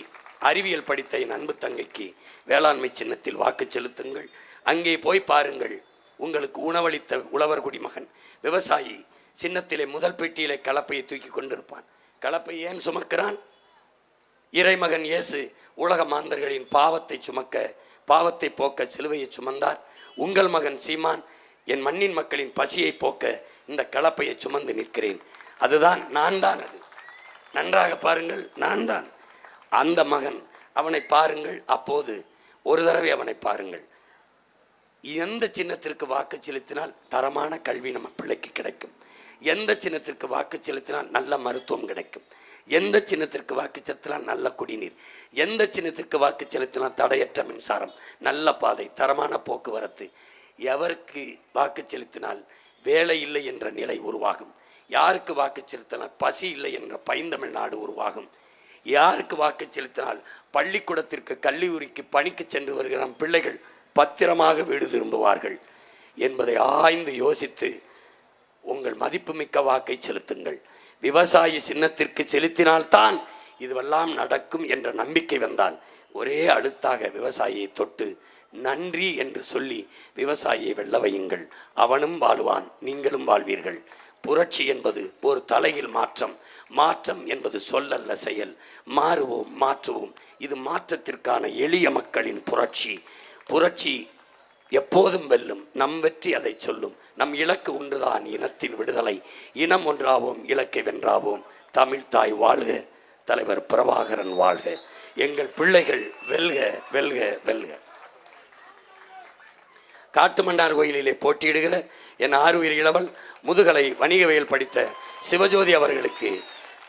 அறிவியல் படித்த என் அன்பு தங்கைக்கு வேளாண்மை சின்னத்தில் வாக்கு செலுத்துங்கள். அங்கே போய் பாருங்கள், உங்களுக்கு உணவளித்த உழவர் குடிமகன் விவசாயி சின்னத்திலே முதல் பெட்டியிலே கலப்பையை தூக்கி கொண்டிருப்பான். கலப்பை ஏன் சுமக்கிறான்? இறைமகன் இயேசு உலக மாந்தர்களின் பாவத்தை போக்க சிலுவையை சுமந்தார். உங்கள் மகன் சீமான் என் மண்ணின் மக்களின் பசியை போக்க இந்த கலப்பையை சுமந்து நிற்கிறேன். அதுதான் நான் தான். அது நன்றாக பாருங்கள், நான் தான் அந்த மகன். அவனை பாருங்கள், அப்போது ஒரு தடவை அவனை பாருங்கள். எந்த சின்னத்திற்கு வாக்கு செலுத்தினால் தரமான கல்வி நம்ம பிள்ளைக்கு கிடைக்கும், எந்த சின்னத்திற்கு வாக்கு செலுத்தினால் நல்ல மருத்துவம் கிடைக்கும், எந்த சின்னத்திற்கு வாக்கு செலுத்தினால் நல்ல குடிநீர், எந்த சின்னத்திற்கு வாக்கு செலுத்தினால் தடையற்ற மின்சாரம், நல்ல பாதை, தரமான போக்குவரத்து, எவருக்கு வாக்கு செலுத்தினால் வேலை இல்லை என்ற நிலை உருவாகும், யாருக்கு வாக்கு செலுத்தினால் பசி இல்லை என்ற பைந்தமிழ்நாடு உருவாகும், யாருக்கு வாக்கு செலுத்தினால் பள்ளிக்கூடத்திற்கு கல்லூரிக்கு பணிக்கு சென்று வருகிற நம் பிள்ளைகள் பத்திரமாக வீடு திரும்புவார்கள் என்பதை ஆய்ந்து யோசித்து உங்கள் மதிப்புமிக்க வாக்கை செலுத்துங்கள். விவசாயி சின்னத்திற்கு செலுத்தினால்தான் இதுவெல்லாம் நடக்கும் என்ற நம்பிக்கை வந்தால் ஒரே அழுத்தாக விவசாயியை தொட்டு நன்றி என்று சொல்லி விவசாயியை வெல்ல வையுங்கள். அவனும் வாழ்வான், நீங்களும் வாழ்வீர்கள். புரட்சி என்பது ஒரு தலையில் மாற்றம், மாற்றம் என்பது சொல்லல்ல செயல். மாறுவோம், மாற்றுவோம். இது மாற்றத்திற்கான எளிய மக்களின் புரட்சி. புரட்சி எப்போதும் வெல்லும். நம் வெற்றி அதை சொல்லும். நம் இலக்கு ஒன்றுதான், இனத்தின் விடுதலை. இனம் ஒன்றாவோம், இலக்கை வென்றாவோம். தமிழ் தாய் வாழ்க, தலைவர் பிரபாகரன் வாழ்க. எங்கள் பிள்ளைகள் வெல்க, வெல்க, வெல்க. காட்டுமன்னார் கோயிலிலே போட்டியிடுகிற என் ஆறுயிர் இளவல் முதுகலை வணிகவியல் படித்த சிவஜோதி அவர்களுக்கு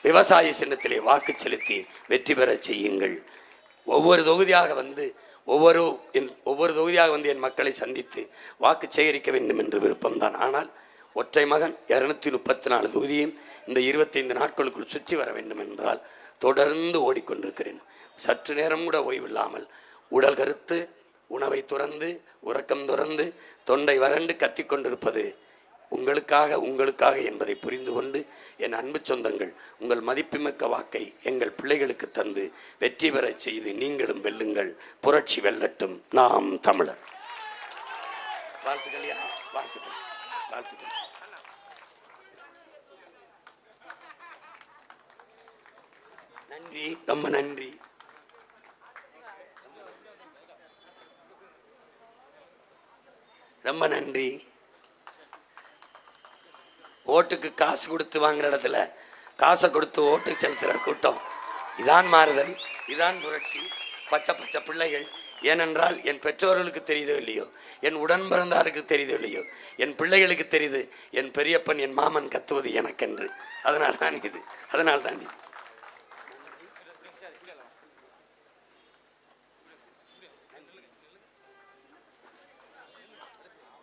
விவசாய சின்னத்திலே வாக்கு செலுத்தி வெற்றி பெற செய்யுங்கள். ஒவ்வொரு தொகுதியாக வந்து என் மக்களை சந்தித்து வாக்கு சேகரிக்க வேண்டும் என்று விருப்பம்தான். ஆனால் ஒற்றை மகன் 234 தொகுதியும் இந்த 25 நாட்களுக்குள் சுற்றி வர வேண்டும் என்பதால் தொடர்ந்து ஓடிக்கொண்டிருக்கிறேன். சற்று நேரம் கூட ஓய்வில்லாமல் உடல் கருத்து, உணவை துறந்து, உறக்கம் துறந்து, தொண்டை வறண்டு கத்திக்கொண்டிருப்பது உங்களுக்காக என்பதை புரிந்து கொண்டு என் அன்பு சொந்தங்கள் உங்கள் மதிப்புமிக்க வாக்கை எங்கள் பிள்ளைகளுக்கு தந்து வெற்றி பெற செய்து நீங்களும் வெல்லுங்கள். புரட்சி வெல்லட்டும். நாம் தமிழர். வாழ்த்துக்கள், வாழ்த்துக்கள், வாழ்த்துக்கள். நன்றி, ரொம்ப நன்றி. ரொம்ப நன்றி. ஓட்டுக்கு காசு கொடுத்து வாங்குற இடத்துல காசை கொடுத்து ஓட்டு செலுத்துகிற கூட்டம். இதான் மாறுதல், இதான் புரட்சி. பச்சை பச்சை பிள்ளைகள். ஏனென்றால் என் பெற்றோர்களுக்கு தெரியுதோ இல்லையோ, என் உடன் பிறந்தாருக்கு தெரியுதோ இல்லையோ, என் பிள்ளைகளுக்கு தெரியுது என் பெரியப்பன் என் மாமன் கத்துவது எனக்கென்று. அதனால்தான் இது.